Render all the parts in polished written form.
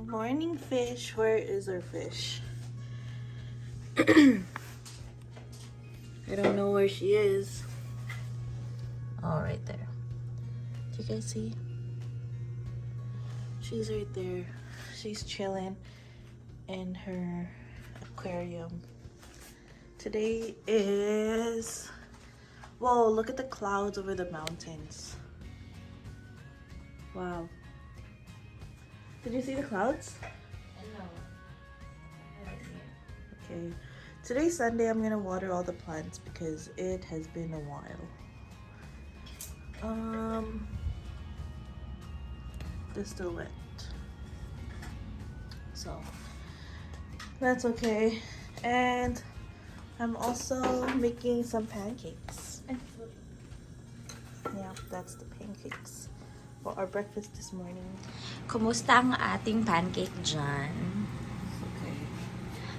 Morning, fish. Where is our fish? I don't know where she is. Oh, right there. Do you guys see? She's right there. She's chilling in her aquarium. Today is... Whoa, look at the clouds over the mountains. Wow. Did you see the clouds? No. Okay. Today's Sunday. I'm gonna water all the plants because it has been a while. They're still wet. So that's okay. And I'm also making some pancakes. Yeah, that's the pancakes for our breakfast this morning. Kumusta ang ating pancake dyan? Okay.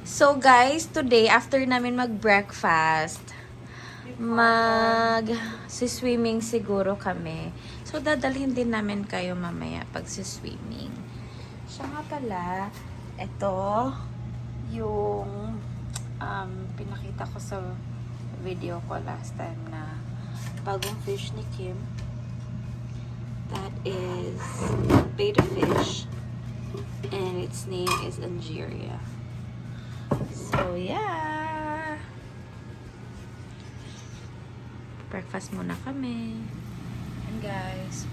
So guys, today after namin mag-breakfast, mag-swimming siguro kami. So dadalhin din namin kayo mamaya pag swimming. Siya nga pala, ito yung pinakita ko sa video ko last time na bagong fish ni Kim. That is betta fish and its name is Angeria. So yeah, breakfast muna kami. And guys,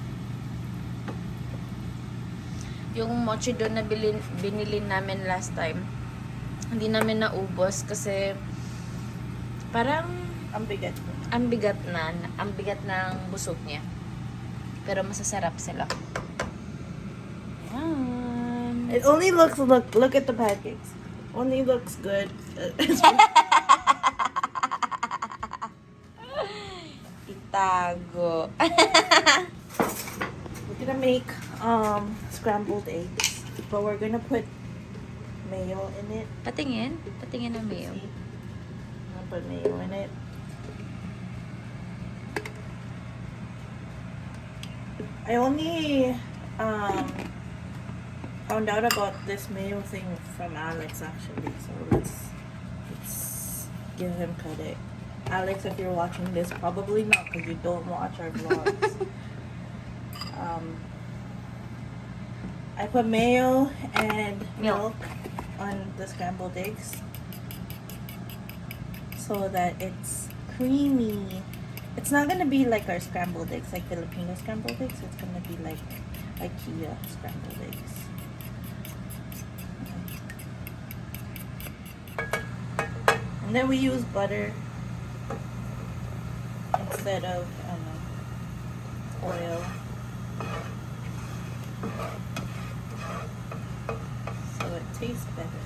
yung mochi doon na binili namin last time, hindi namin naubos kasi parang Ang bigat. ang bigat ng busog niya. Pero masasarap sila. Yan. It only looks look at the pancakes. Only looks good. Itago. We're gonna make scrambled eggs, but we're gonna put mayo in it. Patingin ng mayo. See? I'm gonna put mayo in it. I only found out about this mayo thing from Alex actually, so let's give him credit. Alex, if you're watching this, probably not because you don't watch our vlogs. I put mayo and milk on the scrambled eggs so that it's creamy. It's not gonna be like our scrambled eggs, like Filipino scrambled eggs. It's gonna be like IKEA scrambled eggs. And then we use butter instead of oil. So it tastes better.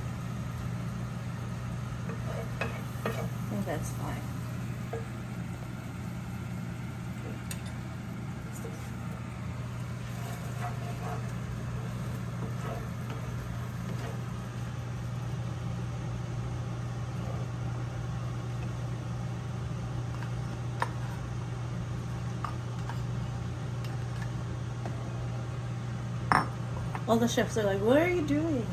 I think that's fine. All the chefs are like, what are you doing?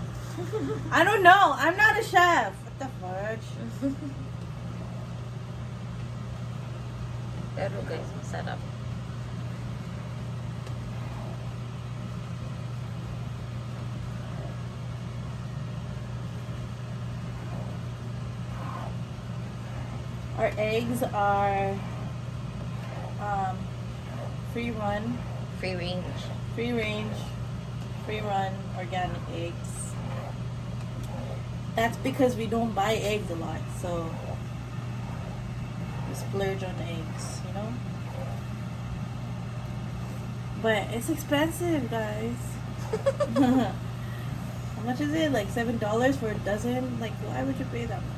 I don't know. I'm not a chef. What the fudge? Pero guys, masarap. Our eggs are free range, free run organic eggs. That's because we don't buy eggs a lot, so we splurge on eggs, you know? But it's expensive, guys. How much is it? Like $7 for a dozen? Like, why would you pay that much?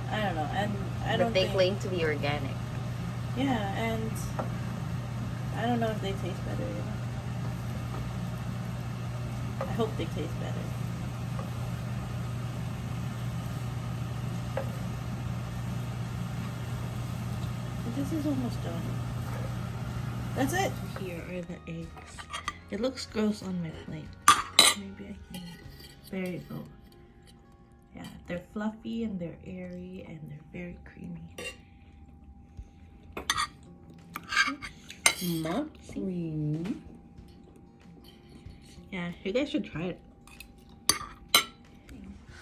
I don't know, and I don't But they think... claim to be organic. Yeah, and I don't know if they taste better, you know? I hope they taste better. This is almost done. That's it. Here are the eggs. It looks gross on my plate. Maybe I can. There you go. Yeah, they're fluffy and they're airy and they're very creamy. Not creamy. Yeah, you guys should try it.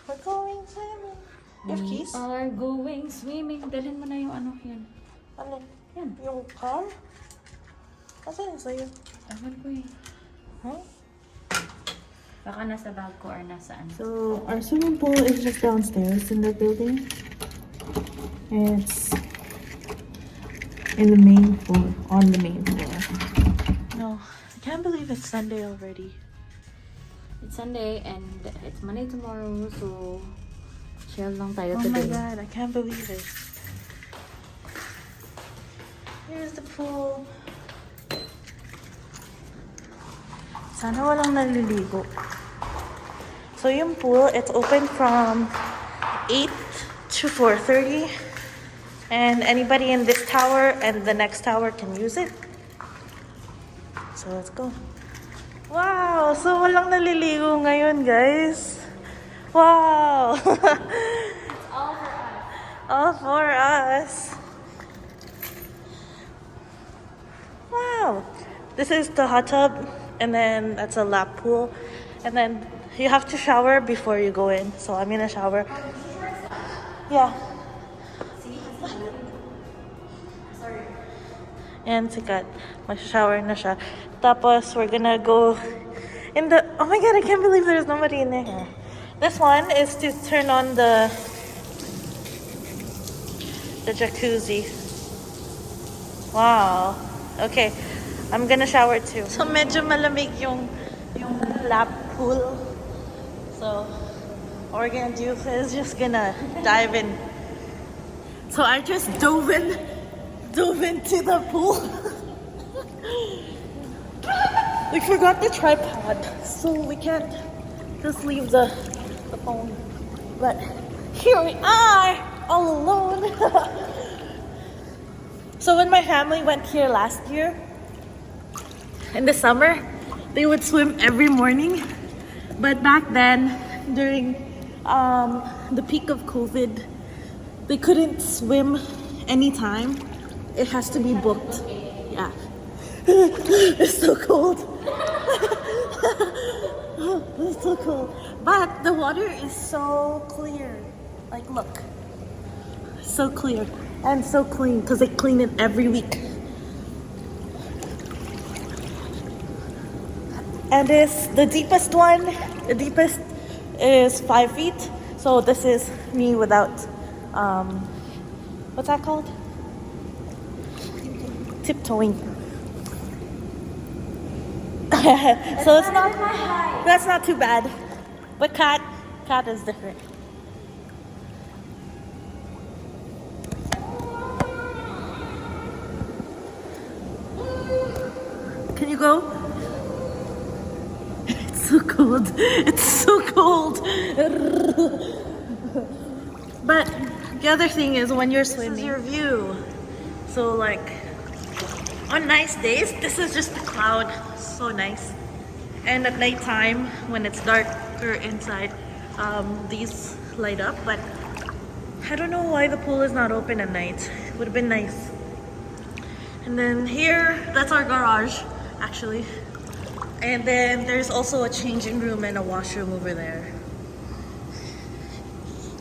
We're going swimming. You have keys? Are going swimming. Dalhin mo na yung ano yan. Ano? Yan. Yung car? Asan yung sa'yo? Ewan ko eh. Huh? Baka nasa bag ko or nasaan. So, our swimming pool is just downstairs in the building. It's in the main floor, on the main floor. No, I can't believe it's Sunday already. It's Sunday and it's Monday tomorrow, so chill lang tayo Oh today. my god, I can't believe it. Here's the pool. Sana walang naliligo. So yung pool, it's open from 8 to 4:30. And anybody in this tower and the next tower can use it. So let's go. Wow! So walang naliligo ngayon, guys. Wow! All for us. All for us. Wow! This is the hot tub, and then that's a lap pool. And then you have to shower before you go in. So I'm gonna shower. Yeah. Sorry. And sikat. Mag-shower na siya. Tapos, we're gonna go in the... Oh my god, I can't believe there's nobody in there. This one is to turn on the jacuzzi. Wow. Okay. I'm gonna shower too. So, medyo malamig yung lap pool. So, what we're gonna do is just gonna dive in. So, I just dove into the pool. We forgot the tripod, so we can't just leave the phone. But here we are, all alone. So when my family went here last year, in the summer, they would swim every morning. But back then, during the peak of COVID, they couldn't swim anytime. It has to be booked. Yeah. It's so cold. It's so cold. But the water is so clear. Like, look. So clear. And so clean because they clean it every week. And it's the deepest one. The deepest is 5 feet. So this is me without, what's that called? Tiptoeing. So it's not, that's not too bad. But cat is different. Can you go? It's so cold. It's so cold. But the other thing is when you're swimming, this is your view. So like on nice days, this is just the cloud. So nice. And at nighttime, when it's darker inside, these light up. But I don't know why the pool is not open at night. It would have been nice. And then here, that's our garage, actually. And then there's also a changing room and a washroom over there.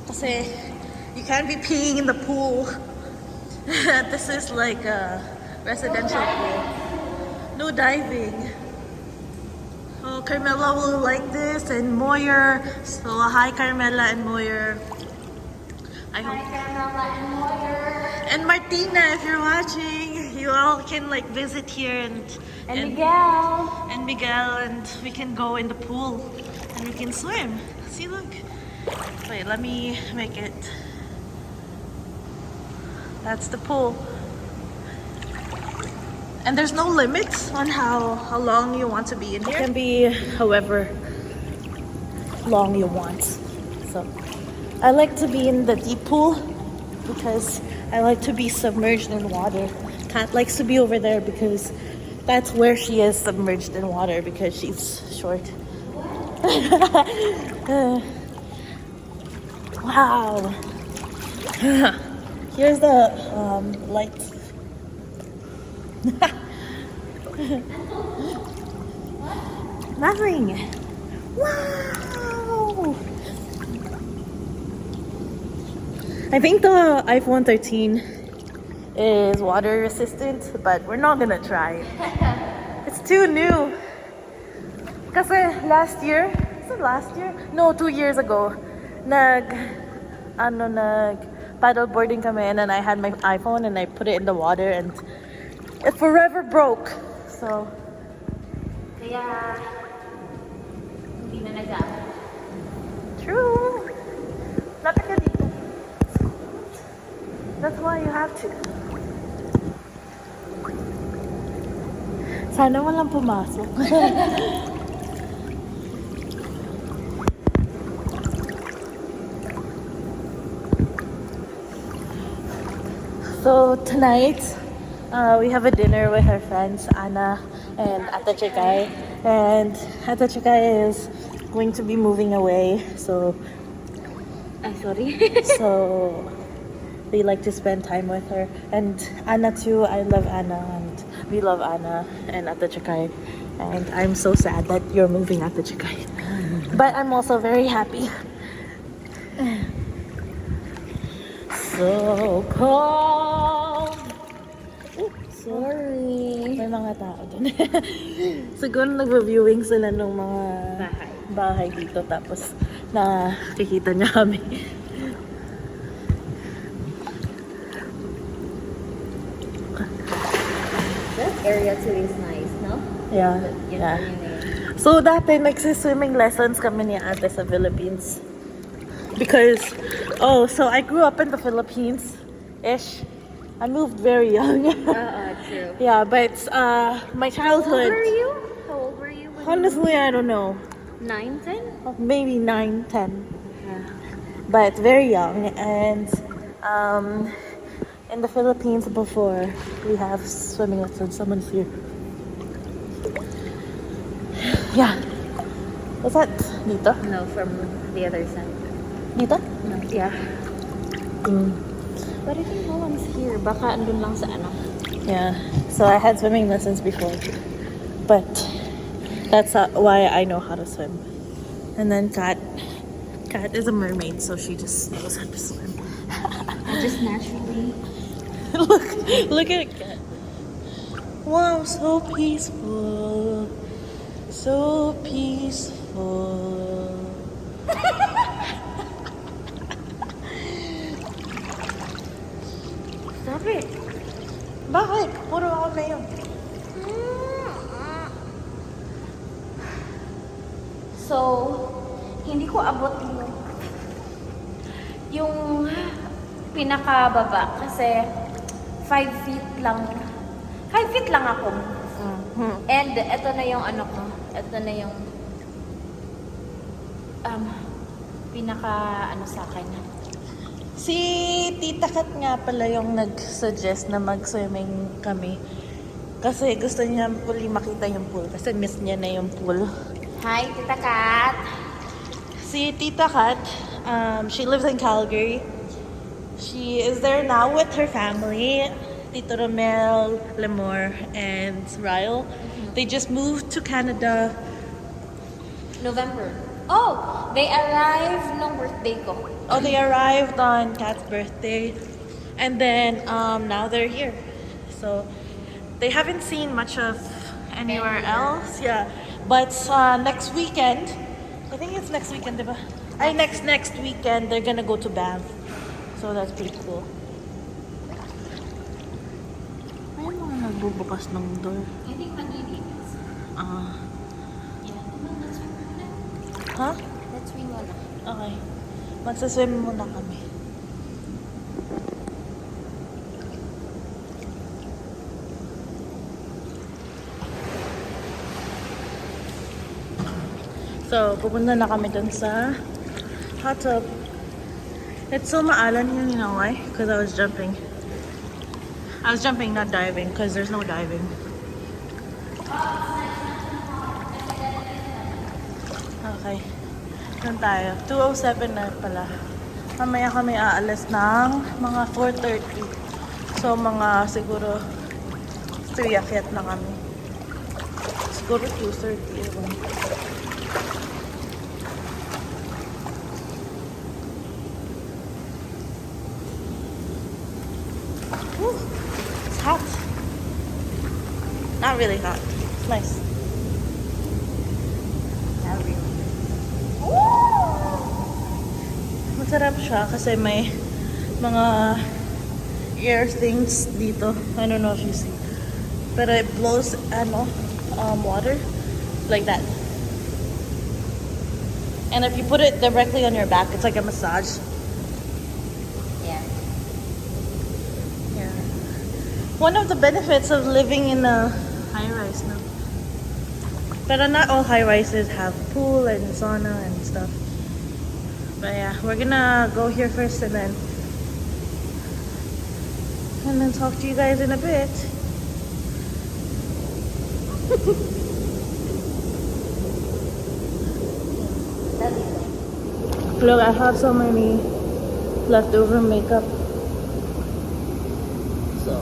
Kasi you can't be peeing in the pool. This is like a residential pool. No diving. Oh, Carmela will like this, and Moyer. So hi, Carmela and Moyer. Hi, Carmela and Moyer. And Martina, if you're watching, you all can like visit here and Miguel, and we can go in the pool and we can swim. See, look. Wait, let me make it. That's the pool. And there's no limits on how long you want to be in here. It can be however long you want. So I like to be in the deep pool because I like to be submerged in water. Kat likes to be over there because That's where she is submerged in water because she's short. Wow. Here's the lights. Nothing. Wow. I think the iPhone 13 is water resistant, but we're not gonna try. It's too new. Kasi last year, is it last year? No, 2 years ago, nag paddleboarding kami, and then I had my iPhone and I put it in the water and it forever broke. So, Kaya, hindi na nagamit. true. Lapit ka dito. That's why you have to. Sana walang pumasok. So tonight, we have a dinner with her friends, Anna and Ate Chikay. And Ate Chikay is going to be moving away, so Sorry. so we like to spend time with her. And Anna too, I love Anna, and we love Anna and Ate Chikay. And I'm so sad that you're moving, Ate Chikay. But I'm also very happy. So cold. Oh, sorry. May mga tao dun. Siguro nagbe-viewing sila ng mga bahay dito, tapos nakikita niya kami. That area too is nice, no? Yeah. Yeah. So dati nagsiswimming lessons kami ni ate sa Philippines. Because, so I grew up in the Philippines-ish. I moved very young. True. Yeah, but my childhood... How old were you? Honestly, I don't know. 9, 10? Maybe 9, 10. Yeah. But very young. And in the Philippines before, we have swimming lessons. Someone's here. Yeah. What's that? Dito? No, from the other side. Dito? No, yeah. But I think no one's here. Baka andun lang sa ano. Yeah. So I had swimming lessons before. But that's why I know how to swim. And then Kat is a mermaid, so she just knows how to swim. Just naturally. Look at Kat. Wow, so peaceful. So peaceful. Stop it. Bakit? Puro ako na yun. So, hindi ko abot yung pinakababa kasi 5 feet lang. 5 feet lang ako. And eto na yung ano ko. Eto na yung pinaka ano sa akin. Si Tita Kat nga pala yung nag-suggest na mag-swimming kami. Kasi gusto niya makita yung pool. Kasi miss niya na yung pool. Hi, Tita Kat! Si Tita Kat, she lives in Calgary. She is there now with her family. Tito Romel, Lemore, and Ryle. They just moved to Canada. November. Oh! They arrived nung birthday ko. Oh, they arrived on Kat's birthday. And then now they're here. So they haven't seen much of anywhere else. Yeah. But next weekend, I think it's next weekend, diba? Next weekend, they're gonna go to Banff. So that's pretty cool. Ayun mga nagbubukas ng door. I think maglilinis. Yeah. Let's swim muna. Huh? Let's swim muna. Okay. Magsaswim muna kami. So, pupunta na kami dun sa hot tub. It's so maalan yun, you know why? Because I was jumping. I was jumping, not diving, because there's no diving. Okay. Doon tayo. 2:07 na pala. Mamaya kami aalis ng mga 4:30. So, mga siguro 3 akyat na kami. Siguro 2:30. Ewan. Woo! It's hot. Not really hot. It's nice. Not really. Masarap siya kasi may mga air things dito. I don't know if you see. Pero it blows water like that. And if you put it directly on your back, it's like a massage. Yeah. Yeah. One of the benefits of living in a high-rise now. But not all high-rises have pool and sauna and stuff. But yeah, we're gonna go here first and then talk to you guys in a bit. Look, I have so many leftover makeup. So.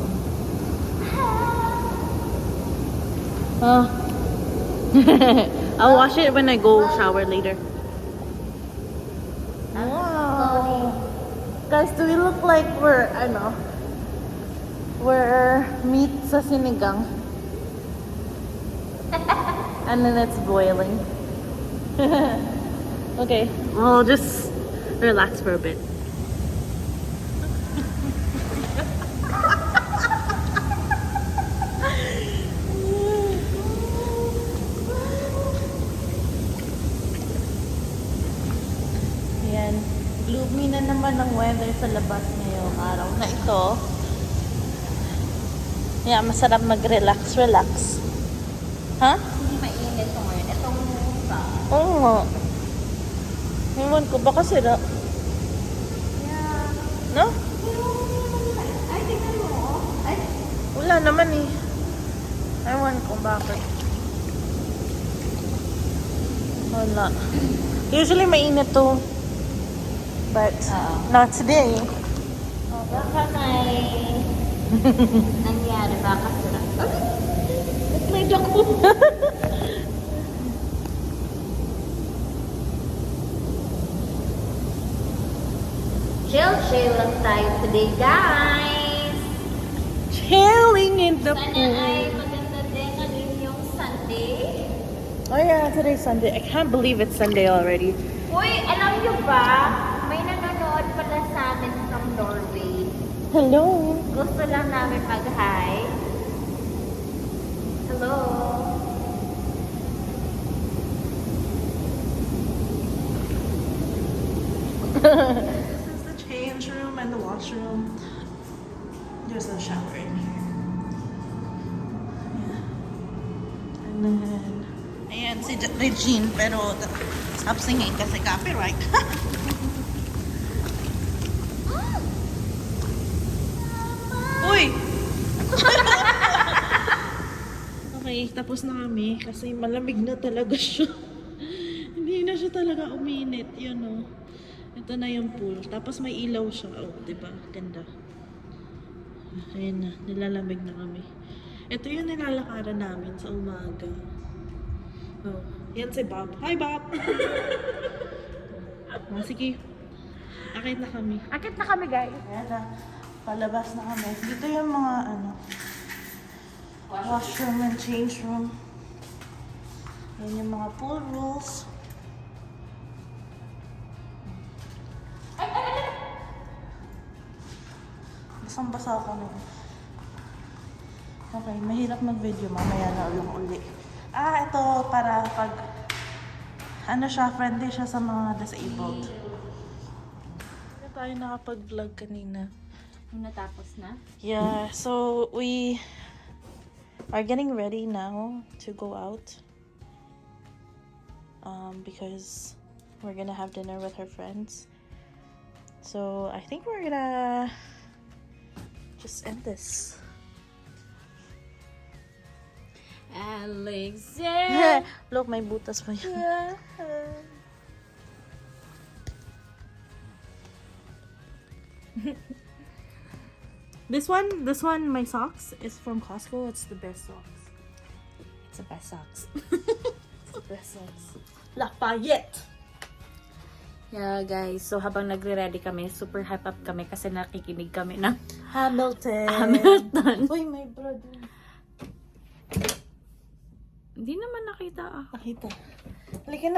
I'll wash it when I go shower later. Wow. Guys, do we look like we're meat sa sinigang? And then it's boiling. Okay, we'll just relax for a bit. Ayan, gloomy na naman ang weather sa labas ngayong araw na ito. Yeah, masarap mag-relax. Ha? Hindi mainit ko ngayon. Itong sa... Oo nga. Ewan ko, baka sira. Yeah. No? Ay, tingnan mo. Ay, Wala naman eh. Ewan ko bakit. Wala. Usually mainit to. But, not today. baka may... nangyari. Baka sila. Ba't may dako? Chill lang tayo today, guys. Chilling in the Sana pool. ay maganda din ang inyong Sunday. Oh yeah, today's Sunday. I can't believe it's Sunday already. Uy, alam nyo ba? May nanonood pala sa amin from Norway. Hello. Gusto lang namin mag-hi. Hello. This is the change room and the washroom. There's a shower in here. Yeah. And then, ayan si Regine, pero stop singing kasi copyright. Uy! Okay, tapos na kami kasi malamig na talaga siya. Hindi na siya talaga uminit, yun o. Ito na yung pool. Tapos may ilaw siya. Oh, diba? Ganda. Ayan na, nilalamig na kami. Ito yung nilalakaran namin sa umaga. Oh, yan si Bob. Hi, Bob! Sige. Akit na kami. Akit na kami, guys. Ayan na. Palabas na kami. Dito yung mga washroom and change room. Ayan yung mga pool rules. Basang-basa ako nun. Okay, mahirap mag-video. Mamaya na lang uli. Ito para pag siya, friendly siya sa mga disabled. Hindi tayo nakapag-vlog kanina. Natapos na? Yeah, so we are getting ready now to go out. Because we're gonna have dinner with her friends. So I think we're gonna just end this. Alexander. Look, may butas pa yan. This one, my socks is from Costco. It's the best socks. It's the best socks. It's the best socks. Lafayette! Yeah, guys. So, habang nagre-ready kami, super hype up kami kasi nakikinig kami ng Hamilton. Hamilton. Uy, my brother. Hindi naman nakita ako. Nakita. Halika na.